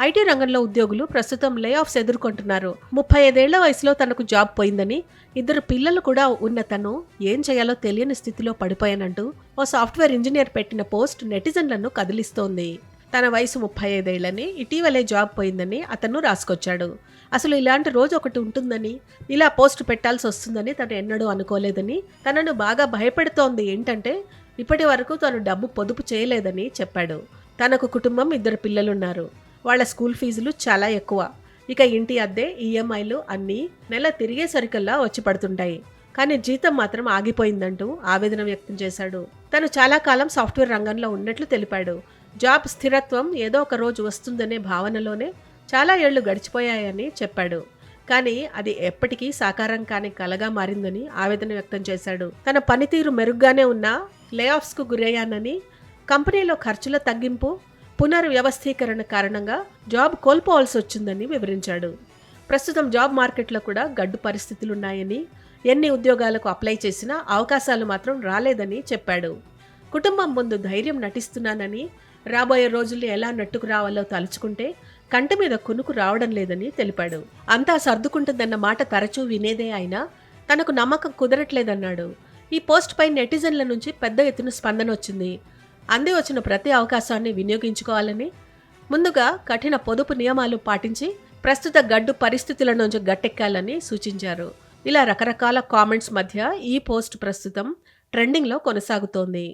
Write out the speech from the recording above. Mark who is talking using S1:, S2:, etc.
S1: IT రంగంలో ఉద్యోగులు ప్రస్తుతం లే ఆఫ్స్ ఎదుర్కొంటున్నారు. 35 ఏళ్ల వయసులో తనకు జాబ్ పోయిందని, 2 పిల్లలు కూడా ఉన్న తను ఏం చేయాలో తెలియని స్థితిలో పడిపోయానంటూ ఓ సాఫ్ట్వేర్ ఇంజనీర్ పెట్టిన పోస్ట్ నెటిజన్లను కదిలిస్తోంది. తన వయసు 35 ఏళ్లని, ఇటీవలే జాబ్ పోయిందని అతను రాసుకొచ్చాడు. అసలు ఇలాంటి రోజు ఒకటి ఉంటుందని, ఇలా పోస్ట్ పెట్టాల్సి వస్తుందని తను ఎన్నడూ అనుకోలేదని, తనను బాగా భయపెడుతోంది ఏంటంటే ఇప్పటి వరకు తను డబ్బు పొదుపు చేయలేదని చెప్పాడు. తనకు కుటుంబం, 2 పిల్లలున్నారు. వాళ్ళ స్కూల్ ఫీజులు చాలా ఎక్కువ. ఇక ఇంటి అద్దె, ఈఎంఐలు అన్నీ నెల తిరిగేసరికల్లా వచ్చి పడుతుంటాయి. కానీ జీతం మాత్రం ఆగిపోయిందంటూ ఆవేదన వ్యక్తం చేశాడు. తను చాలా కాలం సాఫ్ట్వేర్ రంగంలో ఉన్నట్లు తెలిపాడు. జాబ్ స్థిరత్వం ఏదో ఒక రోజు వస్తుందనే భావనలోనే చాలా ఏళ్లు గడిచిపోయాయని చెప్పాడు. కానీ అది ఎప్పటికీ సాకారం కాని కలగా మారిందని ఆవేదన వ్యక్తం చేశాడు. తన పనితీరు మెరుగ్గానే ఉన్నా లే ఆఫ్స్కు గురయ్యానని, కంపెనీలో ఖర్చుల తగ్గింపు, పునర్వ్యవస్థీకరణ కారణంగా జాబ్ కోల్పోవాల్సి వచ్చిందని వివరించాడు. ప్రస్తుతం జాబ్ మార్కెట్లో కూడా గడ్డు పరిస్థితులున్నాయని, ఎన్ని ఉద్యోగాలకు అప్లై చేసినా అవకాశాలు మాత్రం రాలేదని చెప్పాడు. కుటుంబం ముందు ధైర్యం నటిస్తున్నానని, రాబోయే రోజుల్లో ఎలా నెట్టుకు రావాలో తలుచుకుంటే కంటి మీద కునుకు రావడం లేదని తెలిపాడు. అంతా సర్దుకుంటుందన్న మాట తరచూ వినేదే అయినా తనకు నమ్మకం కుదరట్లేదన్నాడు. ఈ పోస్ట్ పై నెటిజన్ల నుంచి పెద్ద ఎత్తున స్పందన వచ్చింది. అంది వచ్చిన ప్రతి అవకాశాన్ని వినియోగించుకోవాలని, ముందుగా కఠిన పొదుపు నియమాలు పాటించి ప్రస్తుత గడ్డు పరిస్థితుల నుంచి గట్టెక్కాలని సూచించారు. ఇలా రకరకాల కామెంట్స్ మధ్య ఈ పోస్ట్ ప్రస్తుతం ట్రెండింగ్లో కొనసాగుతోంది.